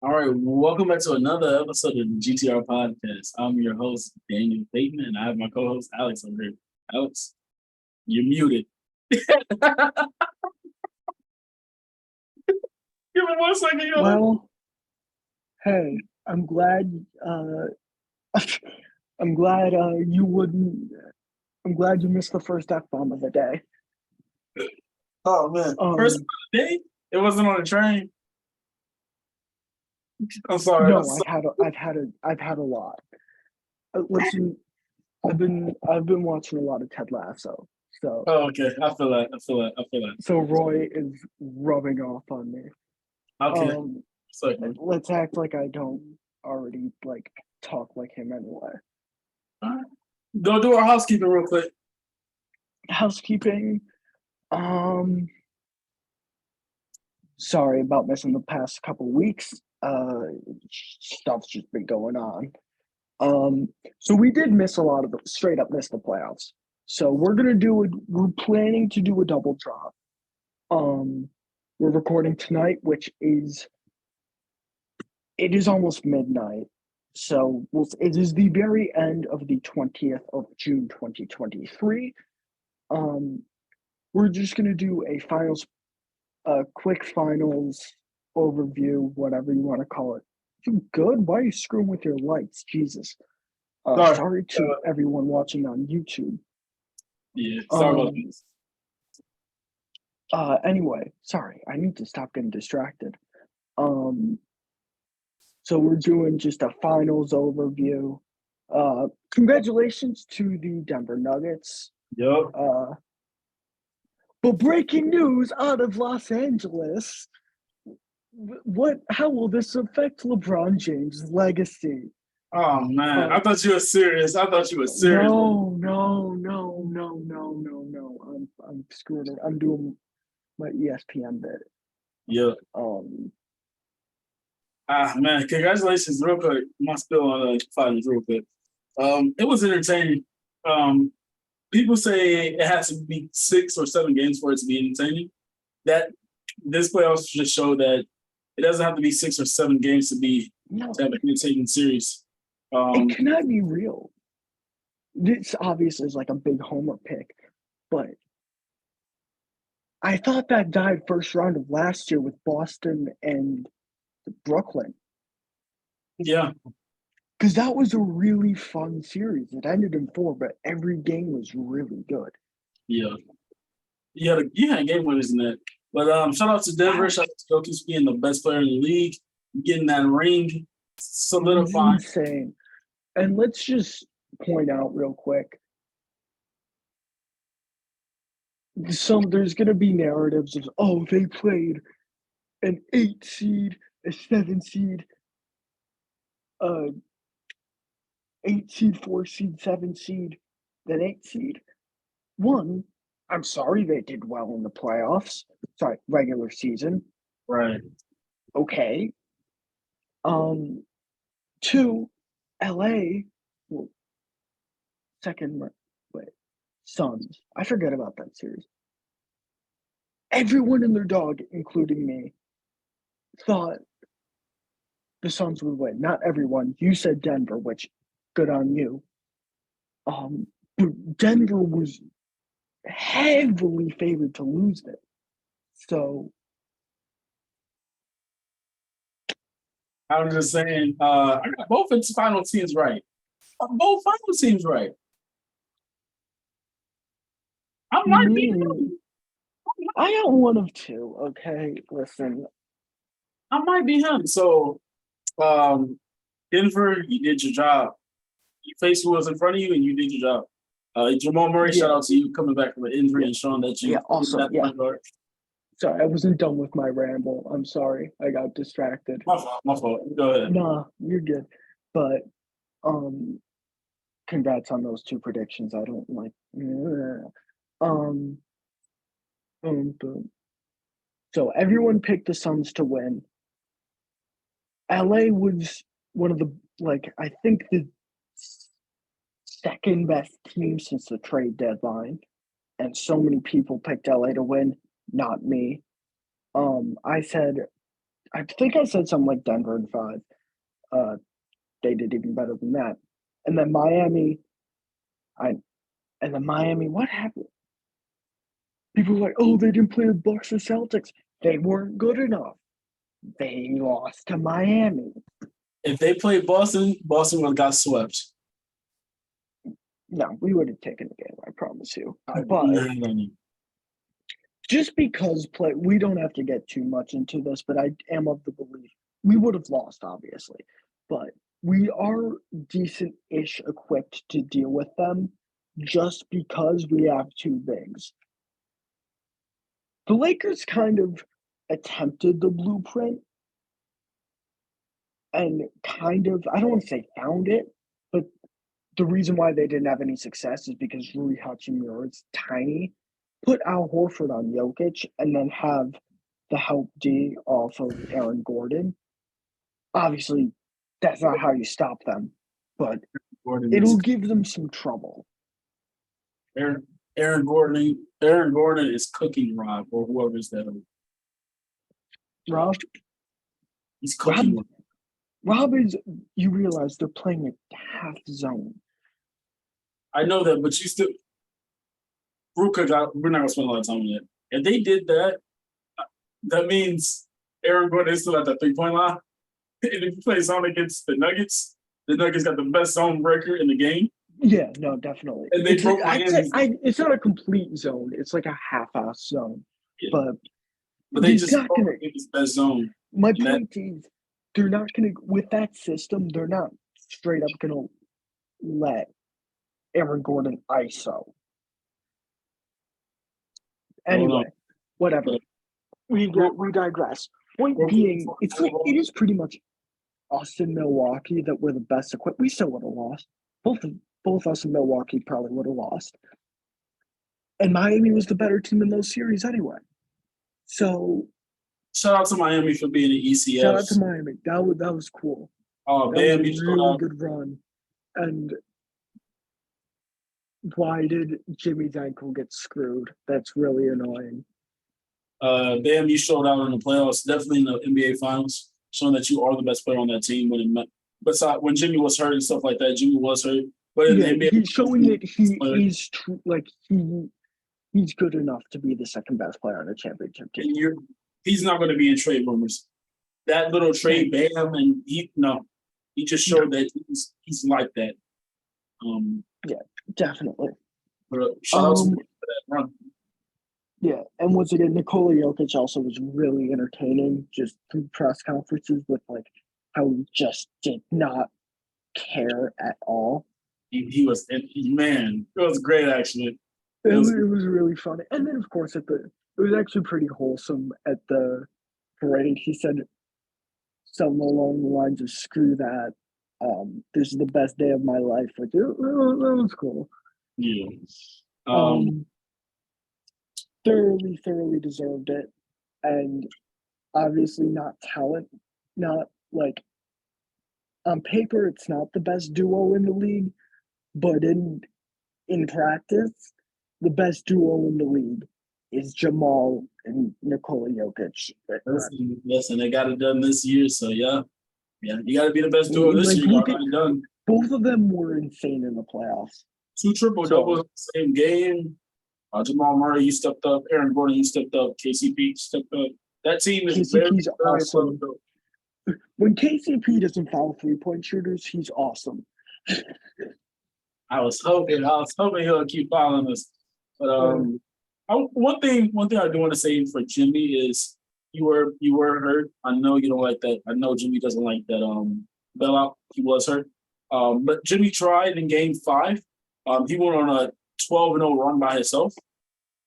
All right, welcome back to another episode of the GTR Podcast. I'm your host, Daniel Payton, and I have my co-host, Alex, over here. Alex, you're muted. Give me 1 second, yo. Well, hey, I'm glad. I'm glad you wouldn't. I'm glad you missed the first F bomb of the day. Oh, man. First of the day? It wasn't on the train? I'm sorry. No, I've had a lot. Listen, I've been watching a lot of Ted Lasso. So. Oh, okay. I feel that. So Roy is rubbing off on me. Okay. Let's act like I don't already talk like him anyway. All right. Go do our housekeeping real quick. Housekeeping. Sorry about missing the past couple weeks. Stuff's just been going on. So we did miss straight up miss the playoffs. So we're planning to do a double drop. We're recording tonight, which is almost midnight. So it is the very end of the 20th of June, 2023. We're just gonna do a quick finals overview, whatever you want to call it. You good? Why are you screwing with your lights? Jesus. Sorry to everyone watching on YouTube. Yeah, sorry about this. Anyway, sorry, I need to stop getting distracted. So we're doing just a finals overview. Congratulations to the Denver Nuggets. Yep. But breaking news out of Los Angeles. How will this affect LeBron James' legacy? Oh man, I thought you were serious. No. I'm screwing it. I'm doing my ESPN bit. Yeah. Man, congratulations, real quick. My spill on finals real quick. It was entertaining. People say it has to be 6 or 7 games for it to be entertaining. That this playoffs just show that it doesn't have to be 6 or 7 games to have an entertaining series. It cannot be real. This obviously is like a big homer pick, but I thought that died first round of last year with Boston and Brooklyn. Yeah. Because that was a really fun series. It ended in 4, but every game was really good. Yeah. You had game winners in that. But shout out to Denver. Shout out to Jokic being the best player in the league. Getting that ring solidified. Insane. And let's just point out real quick. There's going to be narratives of, they played an 8 seed, a 7 seed, 8 seed, 4 seed, 7 seed, then 8 seed. One, I'm sorry they did well in the playoffs. Sorry, regular season. Right. Okay. 2, LA, Suns. I forget about that series. Everyone and their dog, including me, thought the Suns would win. Not everyone. You said Denver, which good on you. But Denver was heavily favored to lose it. So I was just saying, I got both its final teams right. Both final teams right. I might be him. I got one of 2. Okay, listen. I might be him. So, Denver, you did your job. You faced who was in front of you, and you did your job. Jamal Murray, shout out to you coming back from an injury and showing that you. Also. Sorry, I wasn't done with my ramble. I'm sorry. I got distracted. My fault. Go ahead. Nah, you're good. But congrats on those 2 predictions. I don't like so everyone picked the Suns to win. LA was one of the I think the second best team since the trade deadline. And so many people picked LA to win. Not me. I said I think I said something like Denver in 5. They did even better than that. And then Miami, what happened? People were like, oh, they didn't play the Bucks and Celtics. They weren't good enough. They lost to Miami. If they played Boston, Boston would have got swept. No, we would have taken the game, I promise you. But No. just because we don't have to get too much into this, but I am of the belief we would have lost, obviously. But we are decent-ish equipped to deal with them just because we have two bigs. The Lakers kind of attempted the blueprint and kind of, I don't want to say found it, but the reason why they didn't have any success is because Rui Hachimura is tiny. Put Al Horford on Jokic and then have the help D off of Aaron Gordon. Obviously, that's not how you stop them, but it'll give them some trouble. Aaron Gordon is cooking Rob or whoever's that. Rob? He's cooking. Rob is, you realize they're playing a half zone. I know that, but you still, we're not going to spend a lot of time on it. If they did that, that means Aaron Gordon is still at the 3-point line. And if you play zone against the Nuggets got the best zone record in the game. Yeah, no, definitely. And they broke it's not a complete zone. It's like a half-ass zone. Yeah. But they just broke his best zone. My point is, they're not going to, with that system, they're not straight up going to let Aaron Gordon ISO. Anyway, whatever. We digress. Point being, it is pretty much us in Milwaukee that we're the best equipped. We still would have lost. Both us and Milwaukee probably would have lost. And Miami was the better team in those series anyway. So shout out to Miami for being an ECF. Shout out to Miami. That was cool. Oh, that was a really good run. And why did Jimmy's ankle get screwed? That's really annoying. Bam, you showed out in the playoffs, definitely in the NBA Finals, showing that you are the best player on that team. When Jimmy was hurt and stuff like that, Jimmy was hurt. But in the NBA, he's showing that he is true. Like he's good enough to be the second best player on a championship team. He's not going to be in trade rumors. That little trade, Bam, and he just showed that he's like that. Yeah, definitely. Shout out to him for that run. Yeah, and once again, Nikola Jokic also was really entertaining just through press conferences with like how he just did not care at all. He was, man, it was great actually. It was really funny. And then of course it was actually pretty wholesome at the parade. He said something along the lines of "screw that. This is the best day of my life." Like that was cool. Yeah. Thoroughly deserved it, and obviously not talent, not like on paper it's not the best duo in the league, but in practice, the best duo in the league is Jamal and Nikola Jokic. Listen, they got it done this year, so yeah, you got to be the best duo this year. Got it done. Both of them were insane in the playoffs. 2 triple-doubles in the same game. Jamal Murray, you stepped up. Aaron Gordon, you stepped up. KCP stepped up. That team is KCP's awesome. When KCP doesn't foul 3-point shooters, he's awesome. I was hoping he'll keep following us. But one thing I do want to say for Jimmy is you were hurt. I know you don't like that. I know Jimmy doesn't like that bailout. He was hurt. But Jimmy tried in game 5. He went on a 12-0 run by himself.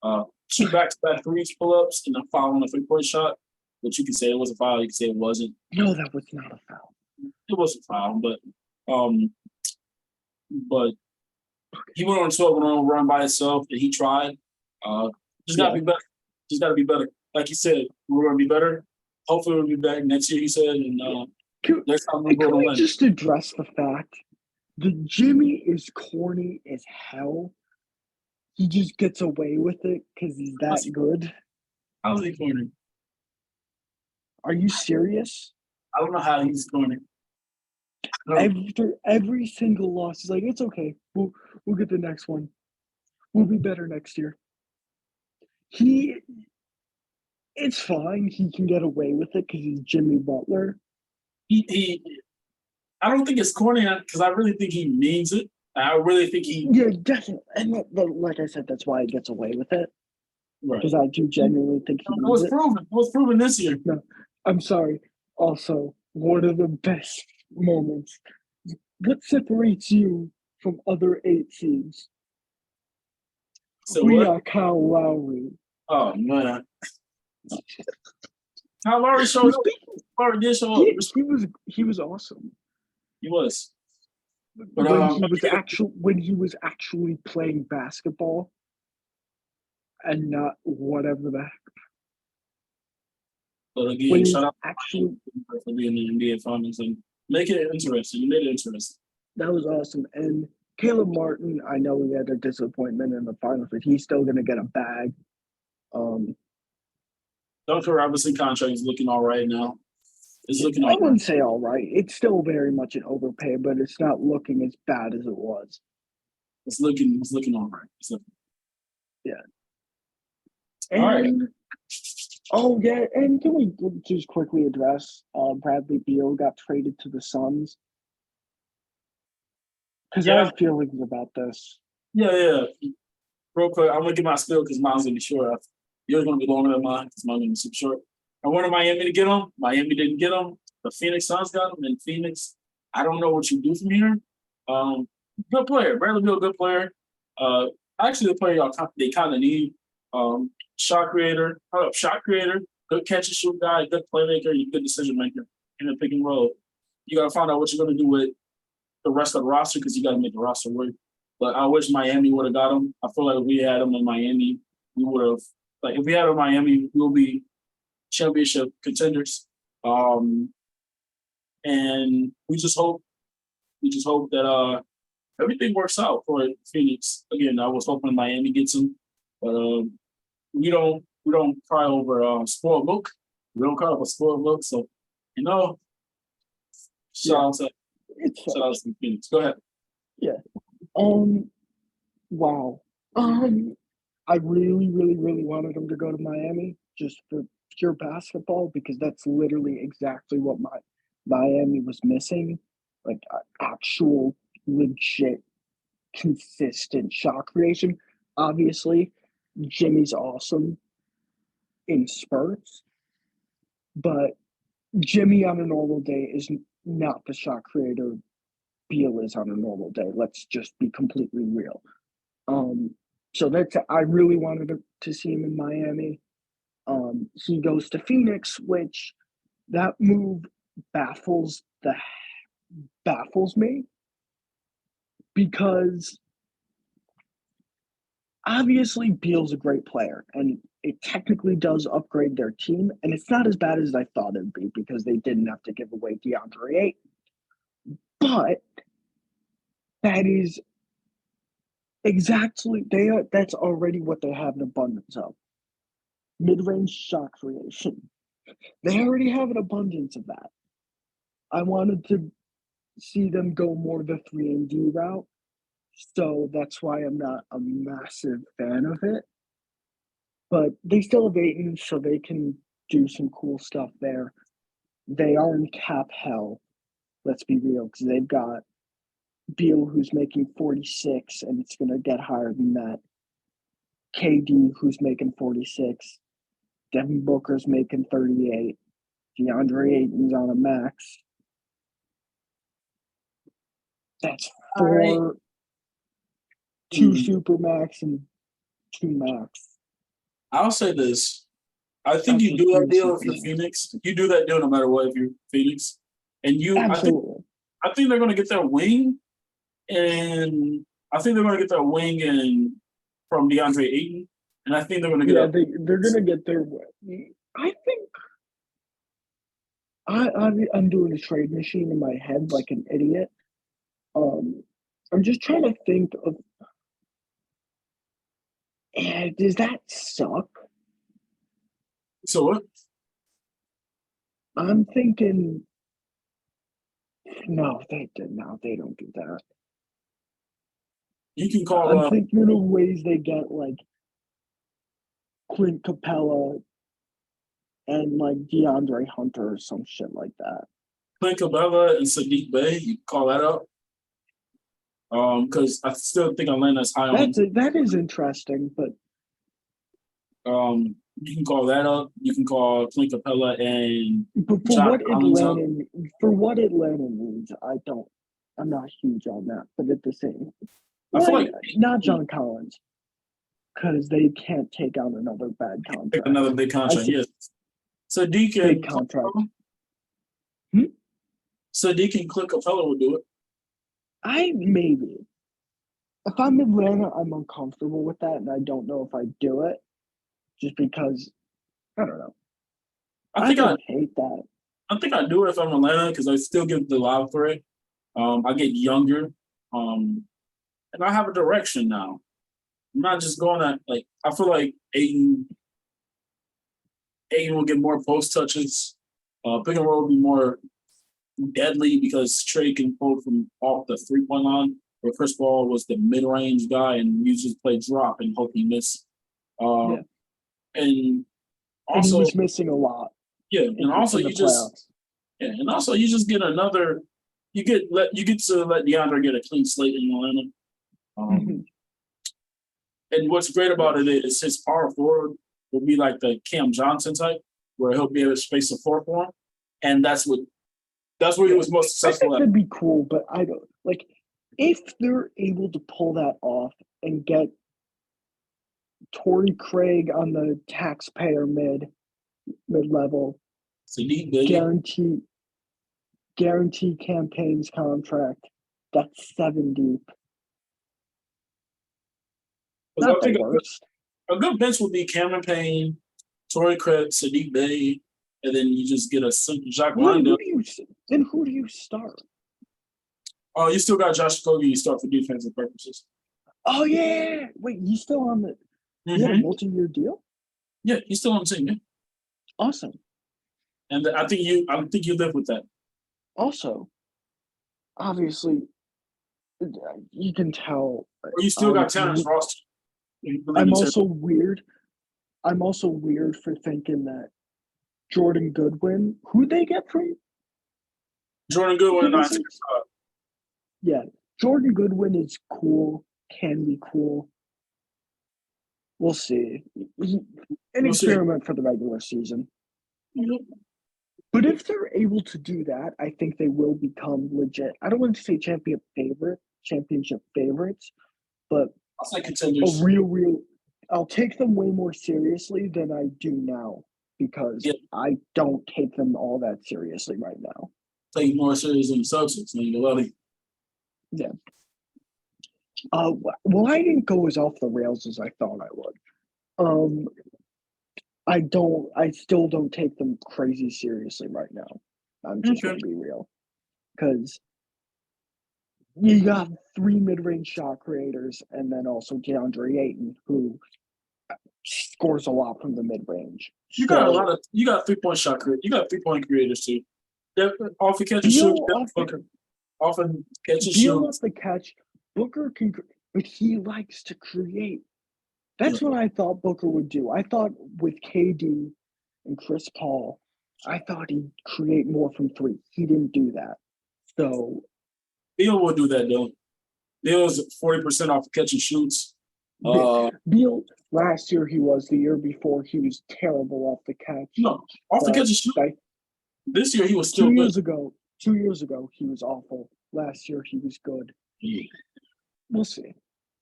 2 back-to-back threes pull-ups and a foul on a 3-point shot. Which you can say it was a foul, you can say it wasn't. No, that was not a foul. It was a foul, but he went on a 12-0 run by himself and he tried. Just gotta be better. Just gotta be better. Like you said, we're gonna be better. Hopefully we'll be back next year, he said, and next time we're going to win. Just address the fact that Jimmy is corny as hell. He just gets away with it because he's that good. How's he corny? Are you serious? I don't know how he's going to. No, After every single loss, he's like, it's okay. We'll get the next one. We'll be better next year. It's fine. He can get away with it because he's Jimmy Butler. he I don't think it's corny because I really think he means it. I really think he. Yeah, definitely. And like I said, that's why he gets away with it. Right. Because I do genuinely think he It means was it. proven. It was proven this year. No, I'm sorry. Also, one of the best moments. What separates you from other 8 seeds? So We what? got Kyle Lowry. Oh man, Kyle Lowry showed up. Lowry did show up. He was awesome. He was. But when he was actually playing basketball and not whatever the heck. But again, shout out for being in the NBA Finals and make it interesting. You made it interesting. That was awesome. And Caleb Martin, I know he had a disappointment in the finals, but he's still going to get a bag. Duncan Robinson contract is looking all right now. It's looking all I right. wouldn't say all right. It's still very much an overpay, but it's not looking as bad as it was. It's looking all right. Yeah. All right. Oh, yeah. And can we just quickly address Bradley Beal got traded to the Suns? Because I have feelings about this. Yeah. Real quick, I'm going to get my spiel because mine's going to be short. Yours going to be longer than mine because mine's going to be super short. I wanted Miami to get him. Miami didn't get him. The Phoenix Suns got him. And Phoenix, I don't know what you do from here. Good player. Bradley Beal, good player. Actually, the player they kind of need. Shot creator, good catch and shoot guy, good playmaker, good decision maker in the pick and roll. You got to find out what you're going to do with the rest of the roster because you got to make the roster work. But I wish Miami would have got him. I feel like if we had him in Miami, we would have. Like if we had him in Miami, we'll be championship contenders. And we just hope that everything works out for Phoenix. Again, I was hoping Miami gets him, but we don't cry over spoiled milk. We don't cry over spoiled milk. So, shout out to Phoenix. Go ahead. Yeah. Wow. I really, really, really wanted him to go to Miami just for pure basketball because that's literally exactly what Miami was missing. Like actual legit consistent shot creation. Obviously, Jimmy's awesome in spurts, but Jimmy on a normal day is not the shot creator Beal is on a normal day. Let's just be completely real. So I really wanted to see him in Miami. He goes to Phoenix, which that move baffles me because obviously Beal's a great player and it technically does upgrade their team, and it's not as bad as I thought it'd be because they didn't have to give away DeAndre Ayton. But that is exactly that's already what they have an abundance of. Mid-range shot creation. They already have an abundance of that. I wanted to see them go more the 3-and-D route, so that's why I'm not a massive fan of it. But they still have Ayton, so they can do some cool stuff there. They are in cap hell, let's be real, because they've got Beal, who's making 46, and it's going to get higher than that. KD, who's making 46. Devin Booker's making 38. DeAndre Ayton's on a max. That's 4, 2 super max and 2 max. I'll say this. I think you do that deal if you're Phoenix. You do that deal no matter what if you're Phoenix. And Absolutely. I think they're going to get their wing. And I think they're going to get their wing from DeAndre Ayton. And I think they're going to get they're going to get their wing. I think I'm doing a trade machine in my head like an idiot. I'm just trying to think of does that suck? So what? I'm thinking. No, they did not. They don't do that. You can I'm call thinking of ways they get like Clint Capella and like DeAndre Hunter or some shit like that. Clint Capella and Sadiq Bey. You can call that up. Because I still think Atlanta's high on. That is interesting, but you can call that up. You can call Clint Capella and but John Collins up. For what Atlanta needs, I'm not huge on that. But at the same, I feel like not John Collins, because they can't take out another bad pick contract. another big contract. Yes. Sadiq Big and contract. Sadiq and Clint Capella will do it. Maybe. If I'm Atlanta, I'm uncomfortable with that, and I don't know if I do it, just because I don't know. I don't hate that. I think I do it if I'm Atlanta because I still give the love for it. I get younger, and I have a direction now. I'm not just going at like I feel like Aiden will get more post touches. Pick and roll will be more deadly because Trey can pull from off the 3-point line, where Chris Paul was the mid range guy and you just play drop and hope he miss. And also he was missing a lot. Yeah, and also you just get another. You get to let DeAndre get a clean slate in Atlanta. And what's great about it is his power forward will be like the Cam Johnson type, where he'll be able to space the floor for him, and that's where he was most successful. I think that'd be cool, but I don't like if they're able to pull that off and get Torrey Craig on the taxpayer mid level, guarantee campaigns contract. That's 7 deep. Not the worst. A good bench would be Cameron Payne, Torrey Craig, Sadiq Bey, and then you just get a simple Jacques Landale. Then who do you start? Oh, you still got Josh Okogie. You start for defensive purposes. Oh yeah! Wait, he's still on the? He had a multi-year deal. Yeah, he's still on the team. Yeah. Awesome. And I think you live with that. Also, obviously, you can tell. Or you still got Terrence Ross. I'm also weird for thinking that Jordan Goodwin, who'd they get from? Jordan Goodwin and Yeah, Jordan Goodwin is cool, can be cool. We'll see. Experiment for the regular season. But if they're able to do that, I think they will become legit. I don't want to say championship favorites, but I'll say contenders. A real. I'll take them way more seriously than I do now because I don't take them all that seriously right now. Take more serious than the Celtics, man. You love it. Yeah. Well, I didn't go as off the rails as I thought I would. I still don't take them crazy seriously right now. I'm just going to be real. Because you got 3 mid-range shot creators and then also DeAndre Ayton, who scores a lot from the mid-range. You got 3-point shot creators. You got 3-point creators too. Off the catch and shoot. Often catch and shoot. Off the catch. Booker can, but he likes to create. That's what I thought Booker would do. I thought with KD and Chris Paul, I thought he'd create more from 3. He didn't do that. So Beal will do that though. Beal's 40% off the catch and shoots. Beal last year he was. The year before he was terrible off the catch. No, off the catch and shoot. This year he was still 2 good. years ago. 2 years ago he was awful. Last year he was good. Yeah. We'll see.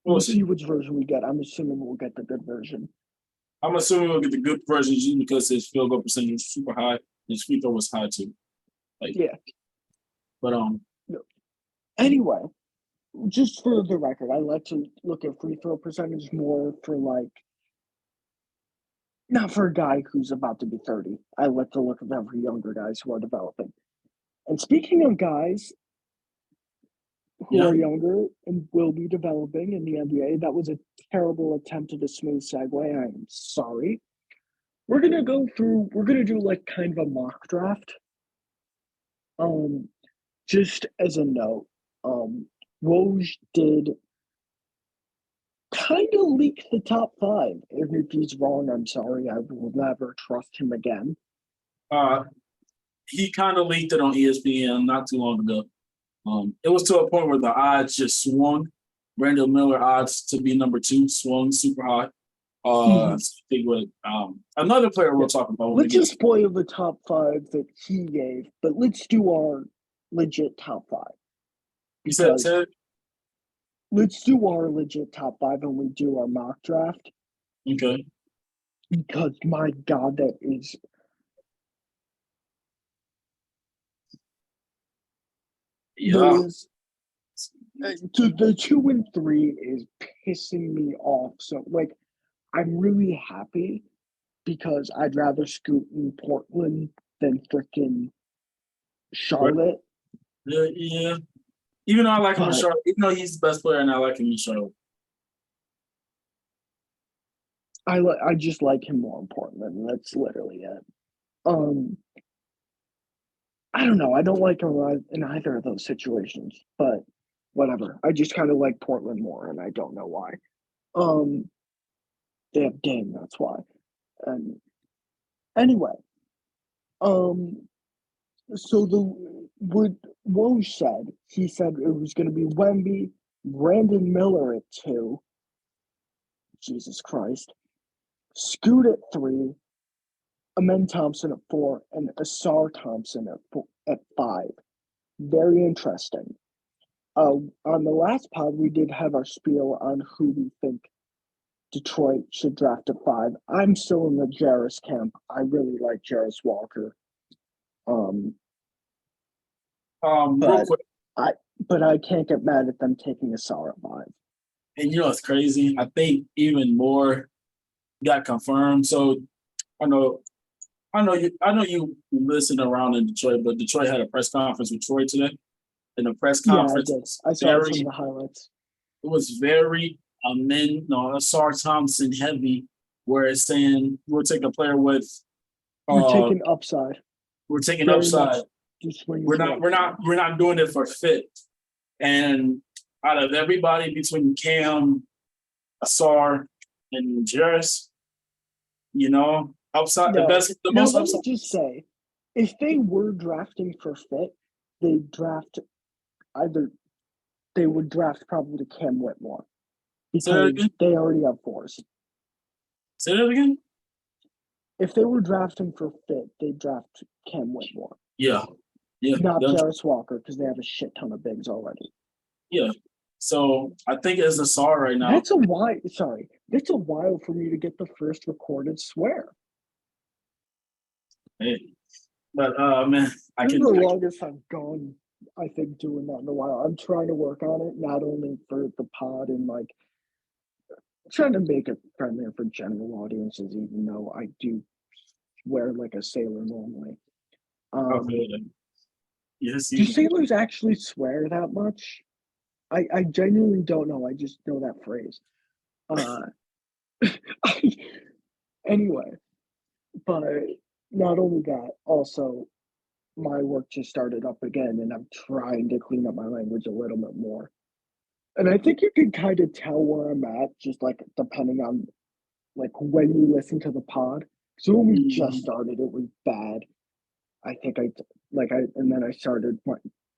We'll see which version we get. I'm assuming we'll get the good version. I'm assuming we'll get the good version just because his field goal percentage was super high. His free throw was high too. But Anyway, just for the record, I like to look at free throw percentage more for not for a guy who's about to be 30. I like to look at them for younger guys who are developing. And speaking of guys who are younger and will be developing in the NBA, that was a terrible attempt at a smooth segue. I'm sorry. We're going to do kind of a mock draft Um, just as a note, Woj did kind of leak the top five. If he's wrong, I'm sorry. I will never trust him again. He kind of leaked it on ESPN not too long ago. It was to a point where the odds just swung. Brandon Miller odds to be number 2 swung super high. I think with another player we'll talk about. Let's just spoil the top five that he gave, but let's do our legit top five. You said Ted? Let's do our legit top five when we do our mock draft. Okay. Because my God, that is. Yeah. The 2 and 3 is pissing me off. So, like, I'm really happy because I'd rather scoot in Portland than freaking Charlotte. Yeah. Even though I like him in Charlotte, even though he's the best player and I like him in Charlotte. I just like him more in Portland. That's literally it. I don't know. I don't like him in either of those situations, but whatever. I just kind of like Portland more, and I don't know why. They have Dame, that's why. And anyway, so what Woj said, he said it was going to be Wemby, Brandon Miller at 2. Jesus Christ. Scoot at 3, Amen Thompson at 4, and Asar Thompson at 5. Very interesting. On the last pod, we did have our spiel on who we think Detroit should draft at 5. I'm still in the Jarris camp. I really like Jarris Walker. But I can't get mad at them taking Asar at 5. And you know it's crazy. I think even more got confirmed. So I know you listen around in Detroit, but Detroit had a press conference with Troy today. And the press conference, I saw some of the highlights. It was very Asar Thompson heavy, where it's saying we're taking a player with we're taking upside. We're taking very upside. We're not doing it for fit. And out of everybody between Cam, Asar, and Jarris, upside the most upside. Let me just say, if they were drafting for fit, they would draft probably Cam Whitmore because they already have 4s. Say that again? If they were drafting for fit, they'd draft Cam Whitmore. Yeah. Not Jarris Walker because they have a shit ton of bigs already. Yeah. So I think it's Asar right now. That's a while for me to get the first recorded swear. Hey. But man, this is the longest I've gone, I think, doing that in a while. I'm trying to work on it, not only for the pod and like trying to make it friendlier for general audiences, even though I do swear like a sailor normally. Yes, do sailors actually swear that much? I genuinely don't know. I just know that phrase. Anyway, but not only that, also my work just started up again, and I'm trying to clean up my language a little bit more. And I think you can kind of tell where I'm at, just like depending on like when you listen to the pod. So when we just started, it was bad. I think and then I started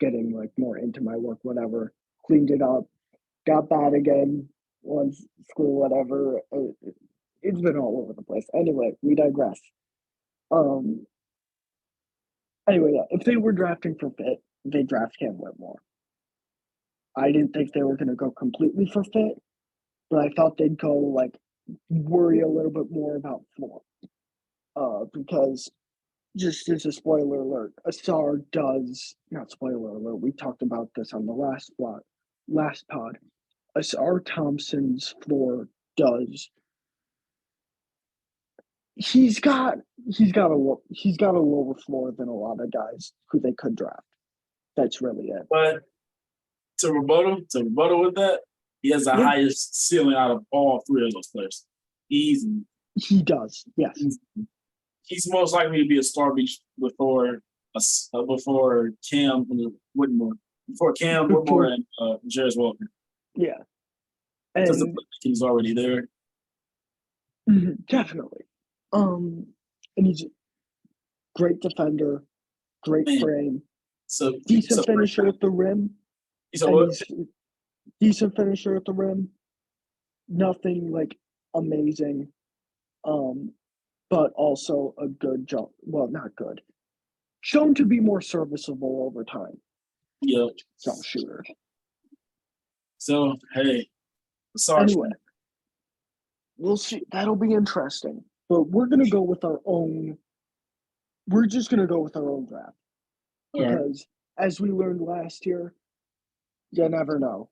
getting like more into my work, whatever. Cleaned it up, got bad again once school, whatever. It's been all over the place. Anyway, we digress. Anyway, yeah, if they were drafting for fit, they draft Cam Whitmore. I didn't think they were going to go completely for fit, but I thought they'd go like worry a little bit more about floor. Because just as a spoiler alert, Asar does not spoiler alert. We talked about this on the last pod. Asar Thompson's floor does. He's got a lower floor than a lot of guys who they could draft. That's really it. But to rebuttal with that, he has the highest ceiling out of all 3 of those players. Easy. He does, yes. He's most likely to be a star before before Cam Whitmore, Before, and Jarris Walker, yeah, because the and playmaking is already there. definitely. And he's a great defender, great Man, frame, so decent finisher at the rim, he's a and what? he's decent finisher at the rim. Nothing like amazing, but also a good jump. Well, not good. Shown to be more serviceable over time. Yeah. Jump shooter. So hey, sorry. Anyway, we'll see. That'll be interesting. But we're gonna go with our own. We're just gonna go with our own draft because, as we learned last year, you never know.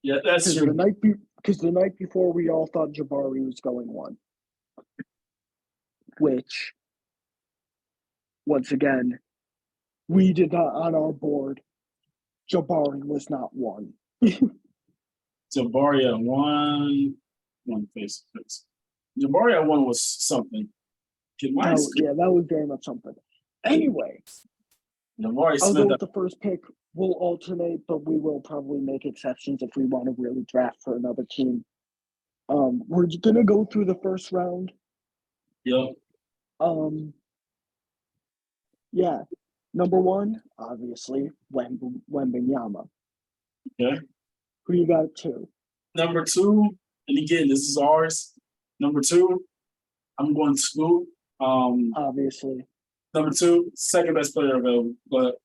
Yeah, that's Because true. the night before, we all thought Jabari was going one, which, once again, we did not on our board. Jabari was not one. Jabari at one face. Jabari at one was something. That was very much something. Anyway, Jabari I'll go Smith. with the first pick. We'll alternate, but we will probably make exceptions if we want to really draft for another team. We're gonna go through the first round. Yeah. Yeah. Number one, obviously, Wembanyama. Okay. Who you got at two? Number two, and again, this is ours. Number two, I'm going to Scoot. Obviously. Number two, second best player available, but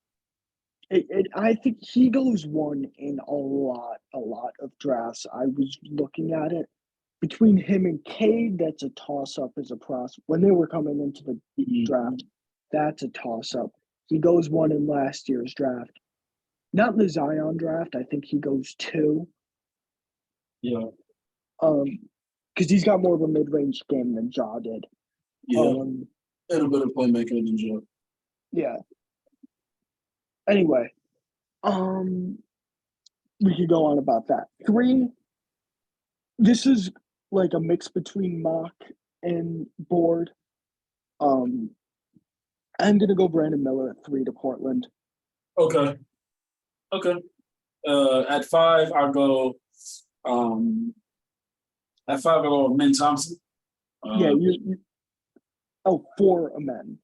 I think he goes one in a lot of drafts. I was looking at it. Between him and Cade, that's a toss-up as a prospect. When they were coming into the draft, that's a toss-up. He goes one in last year's draft. Not in the Zion draft. I think he goes two. yeah. Because he's got more of a mid-range game than Ja did. Yeah. And a better playmaker than Ja. Yeah. Anyway, we could go on about that. Three, this is like a mix between mock and board. I'm gonna go Brandon Miller at 3 to Portland. Okay. At five, I'll go. At five, I'll go Min Thompson. You. Oh, 4 men.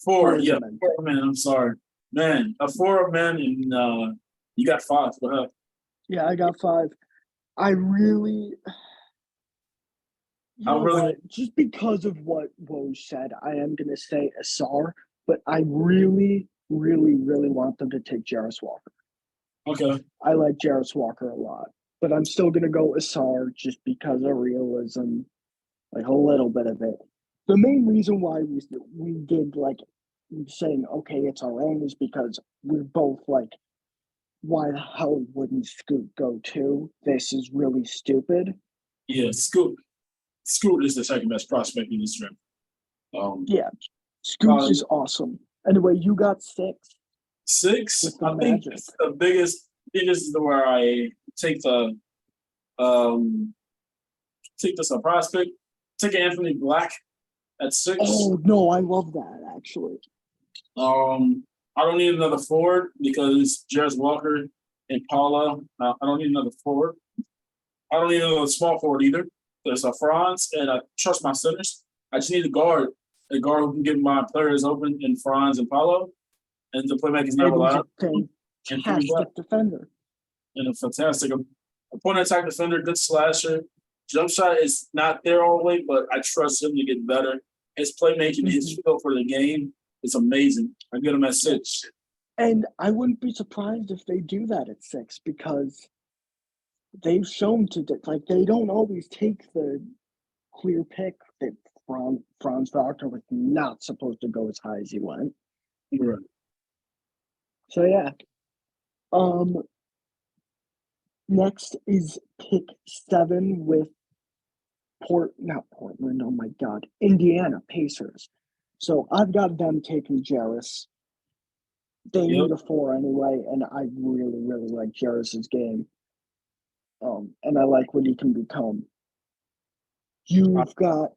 Four men. I'm sorry, man. A 4 men, and you got 5. Go ahead. Yeah, I got 5. I really. Just because of what Woj said, I am going to say Asar, but I really, really, really want them to take Jarris Walker. Okay. I like Jarris Walker a lot, but I'm still going to go Asar just because of realism, like a little bit of it. The main reason why we did like saying, okay, it's our own is because we're both like, why the hell wouldn't Scoot go too? This is really stupid. Yeah, Scoot is the second best prospect in this draft. Yeah, Scoot is awesome. Anyway, you got 6. 6. I think the biggest thing is where I take the prospect. Take Anthony Black at 6. Oh no, I love that actually. I don't need another forward because Jarris Walker and Paula. I don't need another forward. I don't need another small forward either. There's a Franz, and I trust my centers. I just need a guard who can get my players open in Franz and Paulo, and the playmaker is not allowed. Fantastic defender. And a fantastic opponent attack defender, good slasher. Jump shot is not there all the way, but I trust him to get better. His playmaking, his feel for the game is amazing. I get him at 6. And I wouldn't be surprised if they do that at 6 because they've shown like they don't always take the clear pick that Franz Wagner was not supposed to go as high as he went. Right. So yeah. Next is pick 7 with not Portland, oh my God, Indiana Pacers. So I've got them taking Jarris. They need a 4 anyway, and I really, really like Jarris's game. And I like what he can become. You've got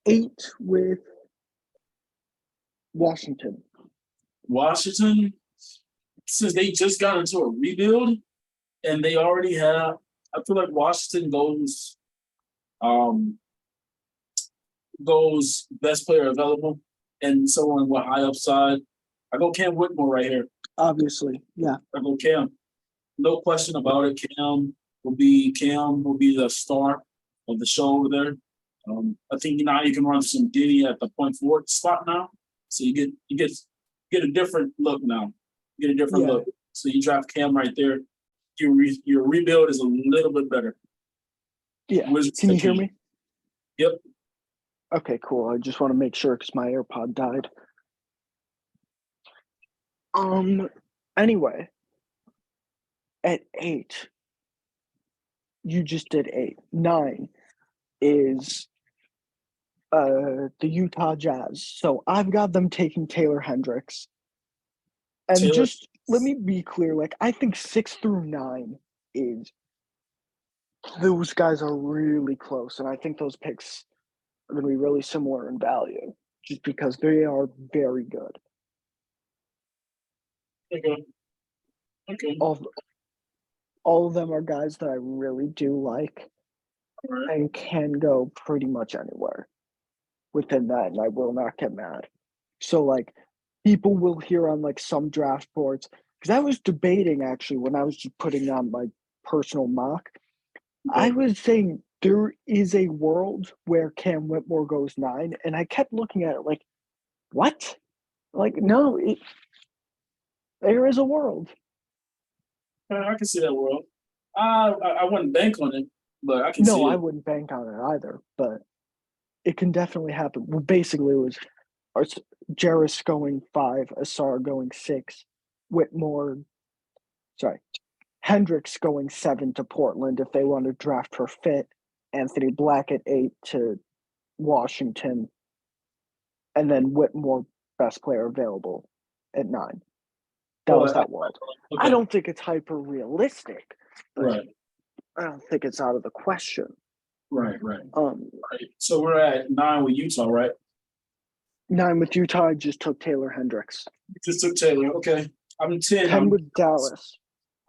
8 with Washington. Washington, since they just got into a rebuild and they already have, I feel like Washington um, goes best player available and someone with high upside. I go Cam Whitmore right here. Obviously, yeah. I go Cam. No question about it. Cam will be the star of the show over there. I think now you can run some Diddy at the point forward spot now, so you get a different look now. You get a different look. So you draft Cam right there. Your rebuild is a little bit better. Yeah. Can you hear me? Yep. Okay, cool. I just want to make sure because my AirPod died. Anyway, at 8, you just did 8. 9 is the Utah Jazz. So I've got them taking Taylor Hendricks. And just let me be clear, like I think 6 through 9 is those guys are really close. And I think those picks are going to be really similar in value just because they are very good. Okay. All of them are guys that I really do like and can go pretty much anywhere within that, and I will not get mad. So, like, people will hear on, like, some draft boards, because I was debating, actually, when I was just putting on my personal mock, I was saying there is a world where Cam Whitmore goes 9, and I kept looking at it like, what? Like, no, there is a world. I can see that world. I wouldn't bank on it, but I can see it. No, I wouldn't bank on it either, but it can definitely happen. Well, basically, it was Jarris going 5, Asar going 6, Hendricks going 7 to Portland if they want to draft for fit, Anthony Black at 8 to Washington, and then Whitmore, best player available, at 9. That was that world. Okay. I don't think it's hyper realistic. Right. I don't think it's out of the question. Right. So we're at 9 with Utah, right? 9 with Utah. I just took Taylor Hendricks. Just took Taylor. Okay. I'm 10. 10 with Dallas.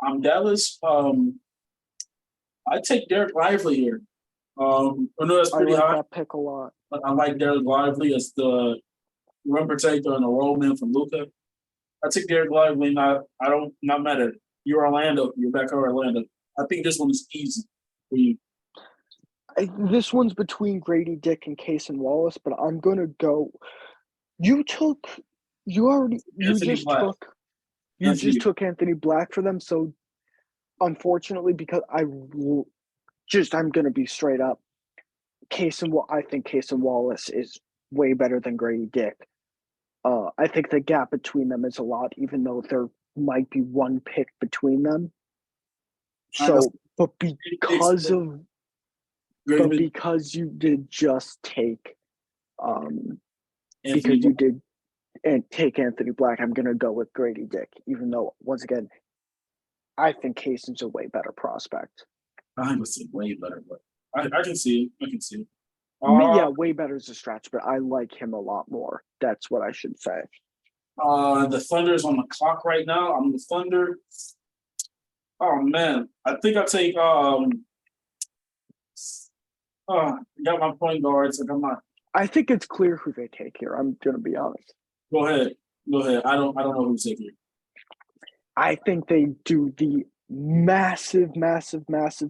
I'm Dallas. I take Derek Lively here. I know that's pretty high. I like that pick a lot. But I like Derek Lively as the run protector and the roll man from Luka. I take Derek Lively. Not mad at it. You're Orlando. You're back in Orlando. I think this one is easy for you. This one's between Grady Dick and Cason Wallace, but I'm gonna go. You took Anthony Black for them. So unfortunately, because I'm gonna be straight up. I think Cason Wallace is way better than Grady Dick. I think the gap between them is a lot, even though there might be one pick between them. So, because you did just take, take Anthony Black, I'm gonna go with Grady Dick. Even though, once again, I think Cason's a way better prospect. I would say way better, but I can see it. Way better is a stretch, but I like him a lot more. That's what I should say. The Thunder's on the clock right now. I'm the Thunder. Oh man, I think I take. I got my point guards. I think it's clear who they take here. I'm gonna be honest. Go ahead. I don't know who's taking here. I think they do the massive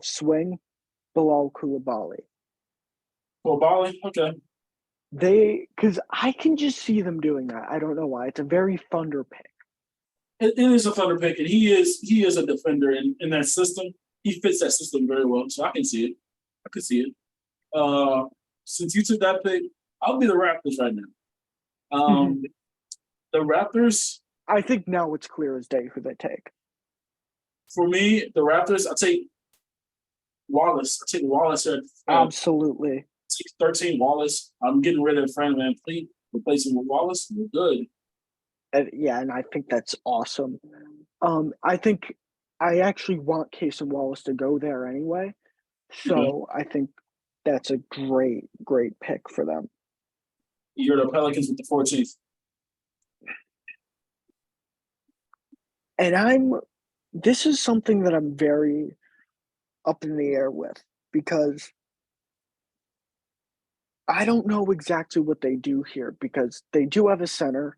swing. Bilal Coulibaly. Coulibaly, okay. Because I can just see them doing that. I don't know why. It's a very Thunder pick. It is a Thunder pick, and he is a defender in that system. He fits that system very well, so I can see it. Since you took that pick, I'll be the Raptors right now. The Raptors. I think now it's clear as day who they take. For me, the Raptors, I take Wallace. I take Wallace here. Absolutely. I take 13 Wallace. I'm getting rid of Fran VanVleet, replacing with Wallace. We're good. And I think that's awesome. I think I actually want Cason Wallace to go there anyway. So I think that's a great pick for them. You're the Pelicans with the 14th. And this is something that I'm very up in the air with because I don't know exactly what they do here because they do have a center,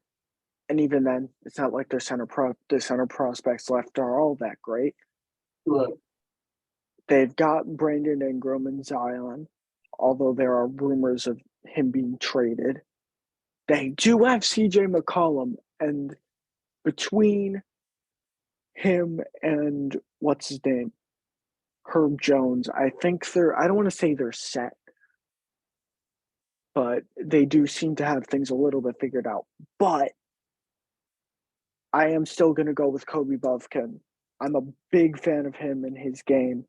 and even then, it's not like the center prospects left are all that great. Right. They've got Brandon Ingram and Zion, although there are rumors of him being traded. They do have CJ McCollum, and between him and what's his name, Herb Jones, I think I don't want to say they're set, but they do seem to have things a little bit figured out. But I am still going to go with Kobe Bufkin. I'm a big fan of him and his game.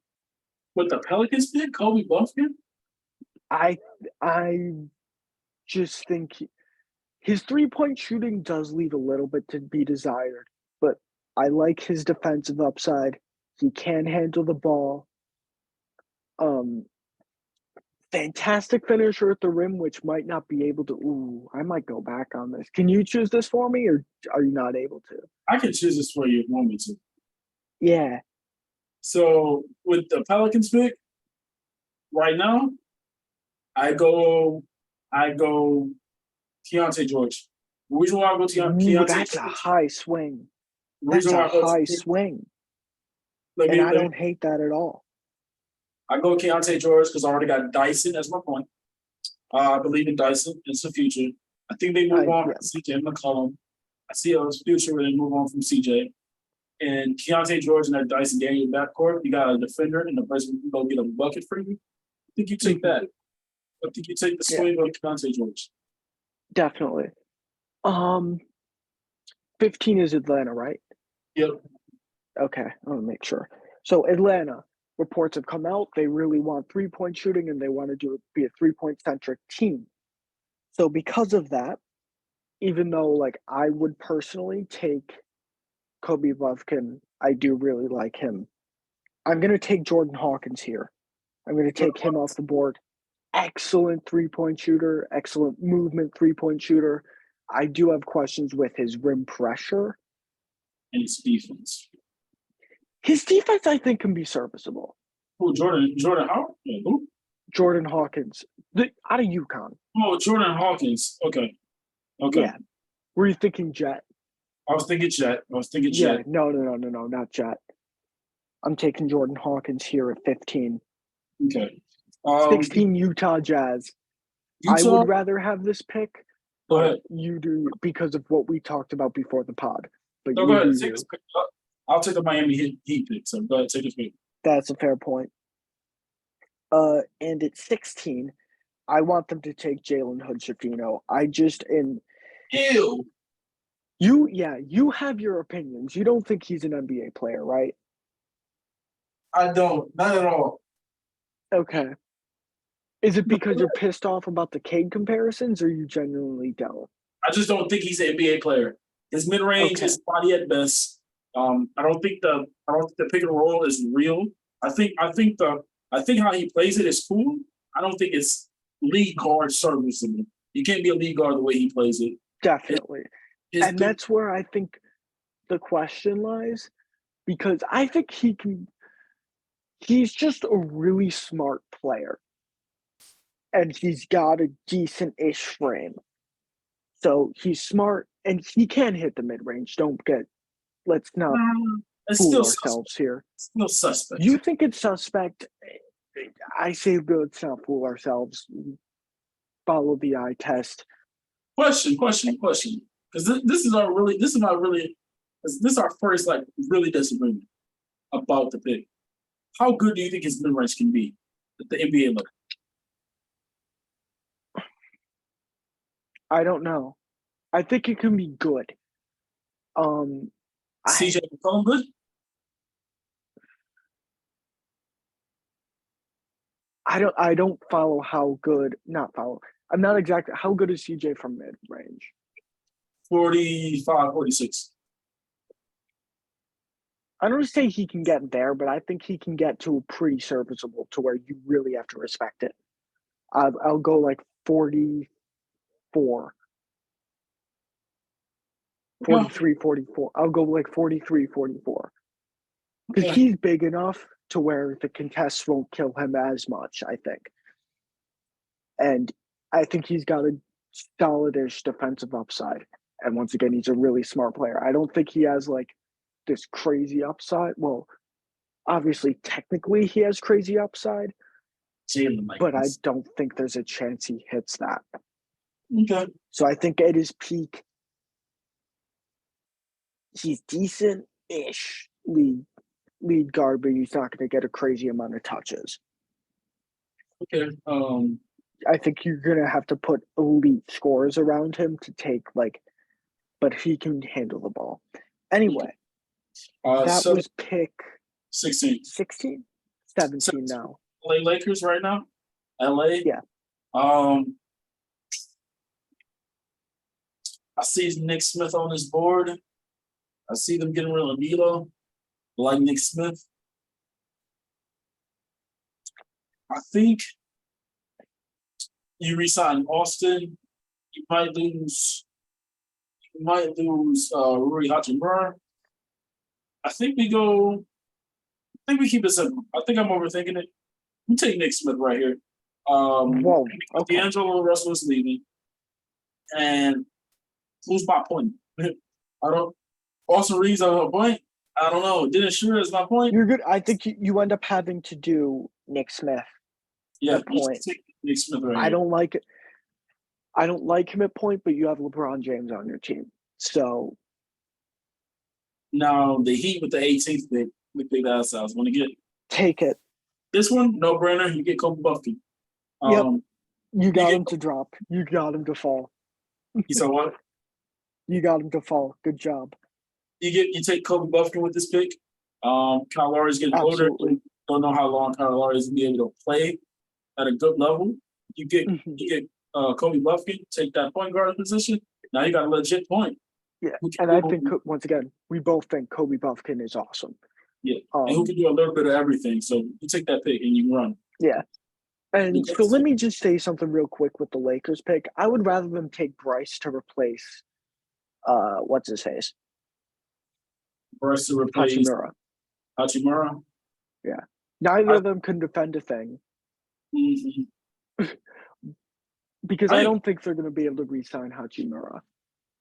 With the Pelicans pick, Kobe Bufkin? I just think his 3-point shooting does leave a little bit to be desired, but I like his defensive upside. He can handle the ball. Fantastic finisher at the rim, which might not be able to. Ooh, I might go back on this. Can you choose this for me, or are you not able to? I can choose this for you if you want me to. Yeah. So with the Pelicans pick, right now, I go Keontae George. The reason why I go Ooh, Keontae that's a George, high swing. the That's reason a why I go high swing, let and me, I let me don't hate that at all. I go Keontae George because I already got Dyson as my point. I believe in Dyson. It's the future. I think they move on Yeah, from CJ McCollum. I see a future where they move on from CJ. And Keontae George and that Dyson Daniel backcourt, you got a defender and the person who can go get a bucket for you. I think you take that. I think you take the yeah, swing of Keontae George. definitely. 15 is Atlanta, right? Yep. Okay, I want to make sure. So Atlanta reports have come out. They really want 3-point shooting, and they want to be a 3-point centric team. So because of that, even though like I would personally take Kobe Bufkin, I do really like him. I'm gonna take Jordan Hawkins here. I'm gonna take him off the board. Excellent 3-point shooter, excellent movement 3-point shooter. I do have questions with his rim pressure. And his defense. His defense, I think, can be serviceable. Who, Jordan Howard? Yeah, who? Jordan Hawkins, out of UConn. Oh, Jordan Hawkins. Okay. Yeah. Were you thinking Jet? I was thinking Jet. Yeah, no, not Jet. I'm taking Jordan Hawkins here at 15. Okay. 16 Utah Jazz. I Utah. would rather have this pick, Go but ahead. you do because of what we talked about before the pod. But No, you go ahead. do Take you. this pick. I'll take the Miami Heat pick. So go ahead, take this pick. That's a fair point. And at 16, I want them to take Jalen Hood-Schifino. Ew. You have your opinions. You don't think he's an NBA player, right? I don't. Not at all. Okay. Is it because you're pissed off about the Cade comparisons, or you genuinely don't? I just don't think he's an NBA player. His mid range is spotty at best. I don't think the pick and roll is real. I think how he plays it is cool. I don't think it's league guard serviceable. You can't be a league guard the way he plays it. Definitely. And that's where I think the question lies, because I think he's just a really smart player. And he's got a decent-ish frame. So he's smart, and he can hit the mid-range. Let's not fool ourselves here. It's still suspect. You think it's suspect? I say let's not fool ourselves. Follow the eye test. Question. Because this is our first like really disagreement about the pick. How good do you think his mid range can be at the NBA level? I don't know. I think it can be good. CJ McCollum good? I don't follow how good. Not follow. I'm not exactly how good is CJ from mid range. 45, 46. I don't say he can get there, but I think he can get to a pretty serviceable to where you really have to respect it. I'll go like 44. Yeah. 43, 44. I'll go like 43, 44. Because Okay. he's big enough to where the contests won't kill him as much, I think. And I think he's got a solid-ish defensive upside. And once again, he's a really smart player. I don't think he has like this crazy upside. Well, obviously, technically, he has crazy upside, Jalen like but I this. don't think there's a chance he hits that. Okay. So I think at his peak, he's decent-ish lead guard, but he's not going to get a crazy amount of touches. Okay. I think you're going to have to put elite scores around him to take but he can handle the ball. Anyway, that So was pick 16. 16, 17 now. LA Lakers right now. LA. Yeah. I see Nick Smith on this board. I see them getting rid of Milo. Like Nick Smith. I think you resign Austin. You might lose Rui Hachimura. I think we keep it simple. I think I'm overthinking it. We take Nick Smith right here. Whoa, okay. D'Angelo Russell is leaving. And who's my point? I don't Austin Reeves on a point. I don't know. Dennis Schroeder is my point. You're good. I think you end up having to do Nick Smith. Yeah, point. Take Nick Smith right I here. don't like it. I don't like him at point, but you have LeBron James on your team. So now the Heat with the 18th pick, we pick that ourselves. Want to get take it. this one? No brainer. You get Kobe Buffkin. Yep. You got him to drop. You got him to fall. You said what? You got him to fall. Good job. You take Kobe Buffkin with this pick. Kyle Lowry's getting older. Don't know how long Kyle Lowry is going to be able to play at a good level. You get Kobe Buffkin, take that point guard position. Now you got a legit point. Yeah, and I think once again we both think Kobe Buffkin is awesome. Yeah, and who can do a little bit of everything. So you take that pick and you run. Yeah, and so let me just say something real quick with the Lakers pick. I would rather them take Bryce to replace, what's his face? Bryce to replace Hachimura. Yeah, neither of them can defend a thing. Mm-hmm. Because I don't think they're going to be able to re-sign Hachimura.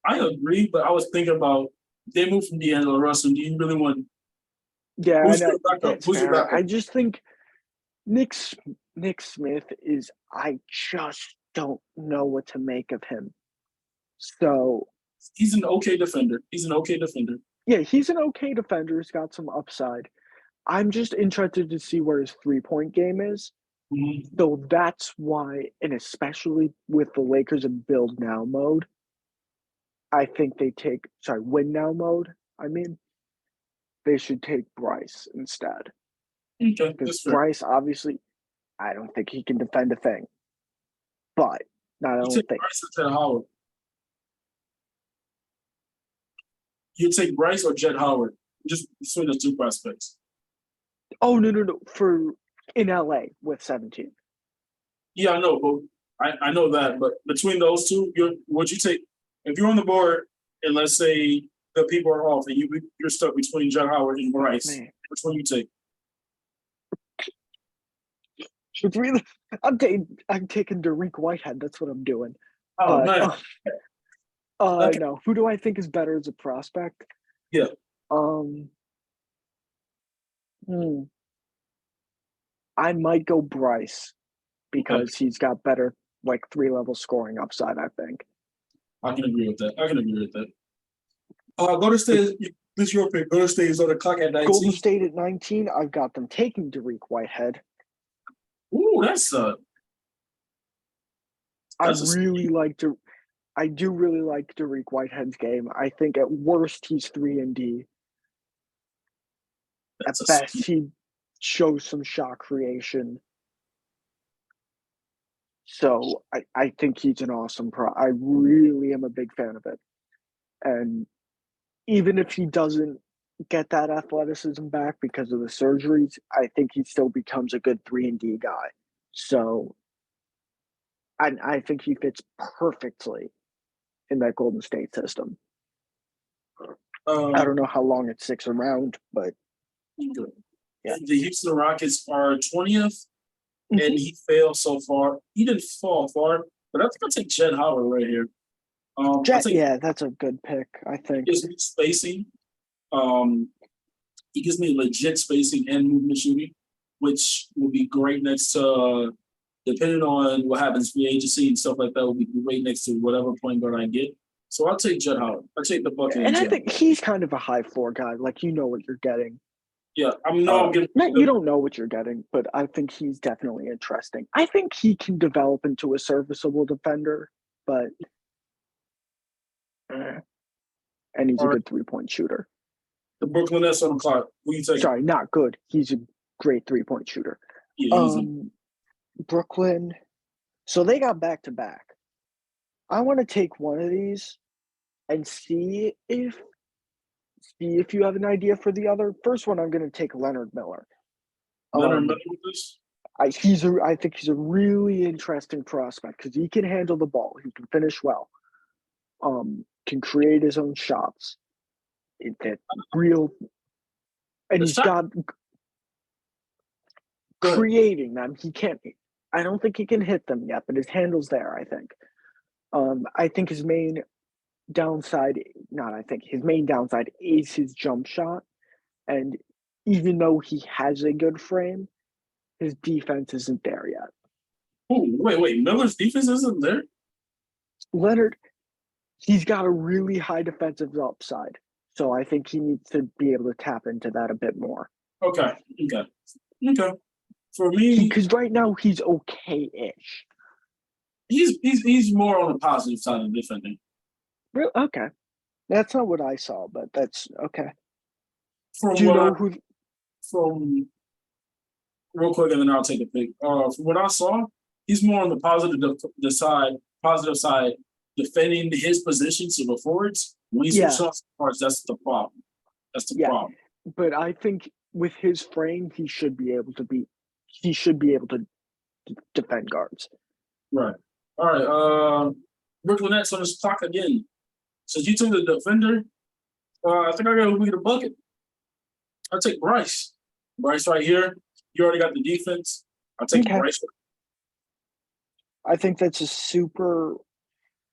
I agree, but I was thinking about they moved from D'Angelo Russell. Do you really want? Yeah, who's your backup? Who's your backup? I just think Nick Smith is. I just don't know what to make of him. So he's an okay defender. Yeah, he's an okay defender. He's got some upside. I'm just interested to see where his 3-point game is. Mm-hmm. So that's why, and especially with the Lakers in build now mode, I think they take win now mode. I mean, they should take Bryce instead. Okay, because Bryce obviously, I don't think he can defend a thing. But I don't think Bryce or Jett Howard. You take Bryce or Jett Howard. Just between the two prospects. Oh no! For in LA with 17. Yeah, I know, but I know that. But between those two, would you take if you're on the board and let's say the people are off and you're stuck between Jett Howard and Bryce, which one you take? I'm taking Dariq Whitehead. That's what I'm doing. Oh, nice. Okay. No. Who do I think is better as a prospect? Yeah. I might go Bryce because he's got better 3-level scoring upside, I think. I can agree with that. Golden State, this is your pick. Golden State is on the clock at 19. Golden State at 19, I've got them taking Dariq Whitehead. Ooh, that's I do really like Dariq Whitehead's game. I think at worst he's 3-and-D. At best he shows some shot creation. So I think he's an awesome pro. I really am a big fan of it. And even if he doesn't get that athleticism back because of the surgeries, I think he still becomes a good 3-and-D guy. So I think he fits perfectly in that Golden State system. I don't know how long it sticks around, but yeah. The Houston Rockets are 20th, Mhm. and he failed so far. He didn't fall far, but I think I'll take Jed Howard right here. Yeah, that's a good pick, I think. He gives me spacing. He gives me legit spacing and movement shooting, which will be great next to, depending on what happens free agency and stuff like that, will be great next to whatever point guard I get. So I'll take Jed Howard. I'll take the bucket. And I think he's kind of a high floor guy. Like, you know what you're getting. Yeah, I'm you don't know what you're getting, but I think he's definitely interesting. I think he can develop into a serviceable defender, but and he's a good 3-point shooter. The Brooklyn Nets on the clock. Who you taking? Sorry, not good. He's a great 3-point shooter. Yeah, Brooklyn. So they got back to back. I want to take one of these and see if you have an idea for the other. First one, I'm going to take Leonard Miller. Leonard Miller with this? I think he's a really interesting prospect because he can handle the ball. He can finish well. Can create his own shots. And he's got creating them. He can't. I don't think he can hit them yet, but his handle's there. I think. I think his main downside is his jump shot, and even though he has a good frame, his defense isn't there yet. Oh, wait. Miller's defense isn't there? Leonard, he's got a really high defensive upside. So I think he needs to be able to tap into that a bit more. Okay. For me, because right now he's okay-ish. He's more on the positive side of defending. Really? Okay. That's not what I saw, but that's okay. From real quick, and then I'll take a pick. From what I saw, he's more on the positive side, defending his position to the forwards. When he's switched parts, that's the problem. Problem. But I think with his frame, he should be able to defend guards. Right. All right. Brooklyn Nets on his clock again. So you took the defender. I think I got to be the bucket. I'll take Bryce. Bryce right here. You already got the defense. I'll take Bryce. I think that's a super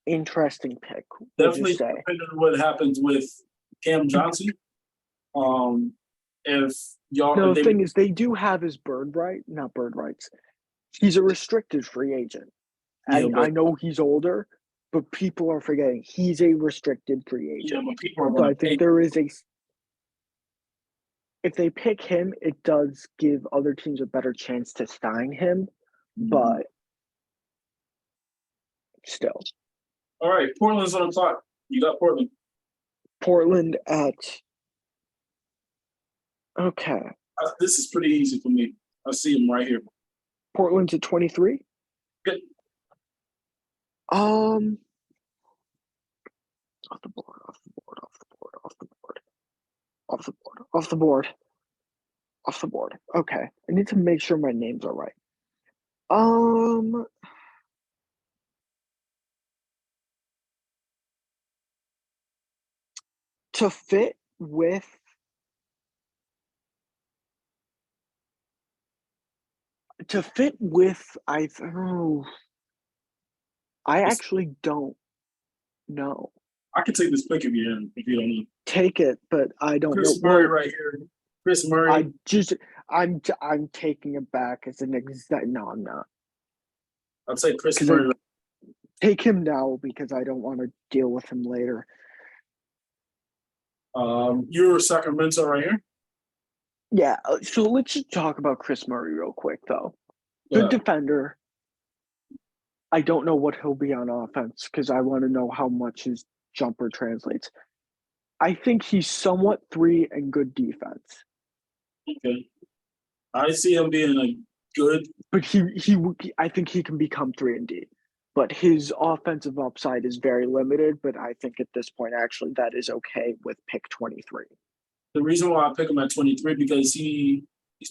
interesting pick. Definitely depending on what happens with Cam Johnson. If y'all... No, the thing is, they do have his not bird rights. He's a restricted free agent. Yeah, I know he's older, but people are forgetting he's a restricted free agent. Yeah, but people are so I think there is if they pick him, it does give other teams a better chance to sign him, but still. All right, Portland's on the clock. You got Portland. Portland at... Okay. This is pretty easy for me. I see him right here. Portland's at 23? Good. Off the board. Okay. I need to make sure my names are right. To fit with I actually don't know. I can take this pick if you don't know. Take it, but I don't know. Chris Murray right here. Chris Murray. I'm taking it back as an exact. No, I'm not. I'll take Chris Murray. Take him now because I don't want to deal with him later. You're Sacramento right here? Yeah, so let's just talk about Chris Murray real quick, though. Good defender. I don't know what he'll be on offense because I want to know how much his jumper translates. I think he's somewhat 3 and good defense. Okay. I see him being a good... But I think he can become 3 and D. But his offensive upside is very limited, but I think at this point, actually, that is okay with pick 23. The reason why I pick him at 23 because he's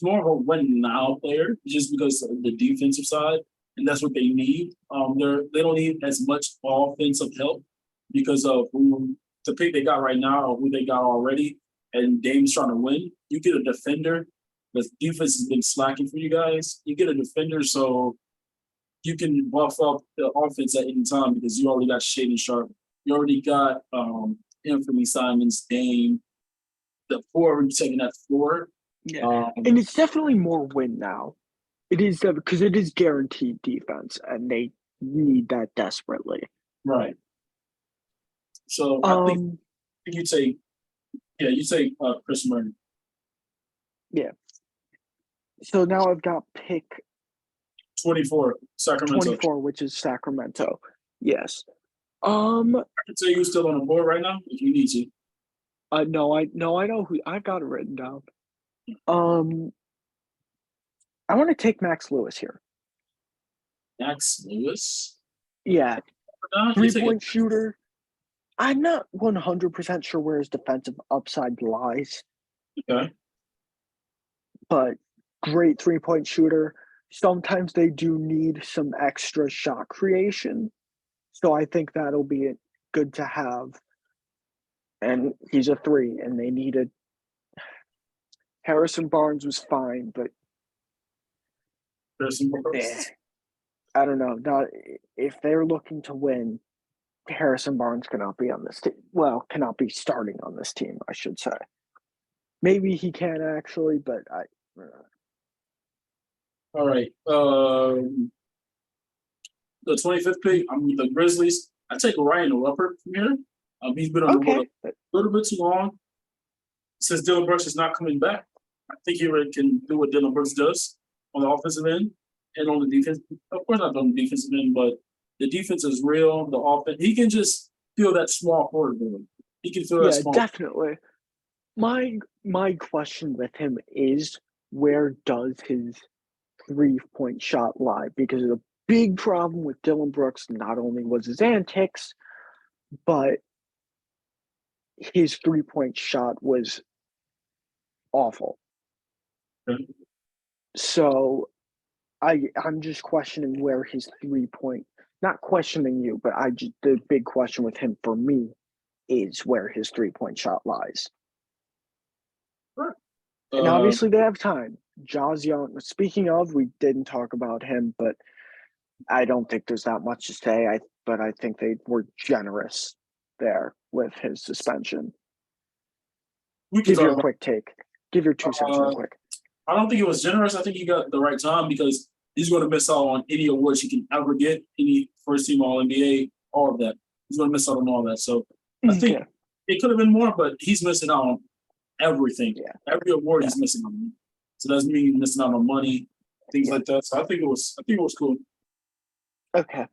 more of a win-now player just because of the defensive side, and that's what they need. They don't need as much offensive help because of who the pick they got right now or who they got already, and Dame's trying to win, you get a defender. The defense has been slacking for you guys. You get a defender so you can buff up the offense at any time because you already got Shaden Sharp. You already got Anthony Simons, Dame, the four taking that floor. Yeah. And it's definitely more win now. It is because it is guaranteed defense, and they need that desperately. Right. So I think you take Chris Murray. Yeah. So now I've got pick 24, Sacramento. 24, which is Sacramento. Yes. I can tell you still on the board right now if you need to. No, I know who I've got it written down. I want to take Max Lewis here. Max Lewis? Yeah. 3-point shooter. I'm not 100% sure where his defensive upside lies. Okay. But great 3-point shooter. Sometimes they do need some extra shot creation. So I think that'll be good to have. And he's a 3, and they needed. Harrison Barnes was fine, but I don't know. Not if they're looking to win, Harrison Barnes cannot be on this team. Well, cannot be starting on this team, I should say. Maybe he can actually, but I. All right. The 25th pick, I'm with the Grizzlies. I take Ryan Ruppert from here. He's been on the board a little bit too long. Since Dylan Brooks is not coming back, I think he can do what Dylan Brooks does on the offensive end and on the defense. Of course, not on the defensive end, but the defense is real. The offense, he can just feel that small forward ability. He can feel that small. Yeah, definitely. My question with him is, where does his 3-point shot lie? Because the big problem with Dylan Brooks not only was his antics, but his 3-point shot was awful. Okay. So I'm just questioning where his 3-point, not questioning you, but the big question with him for me is where his 3-point shot lies. Sure. And obviously they have time. Jaws Young, speaking of, we didn't talk about him, but I don't think there's that much to say. But I think they were generous there with his suspension. Give your quick take. Give your 2 cents real quick. I don't think it was generous. I think he got the right time because he's going to miss out on any awards he can ever get, any first team All NBA, all of that. He's going to miss out on all that. So I think it could have been more, but he's missing out on everything. Yeah. Every award he's missing on. So that doesn't mean he's missing out on money, things like that. So I think it was cool. Okay.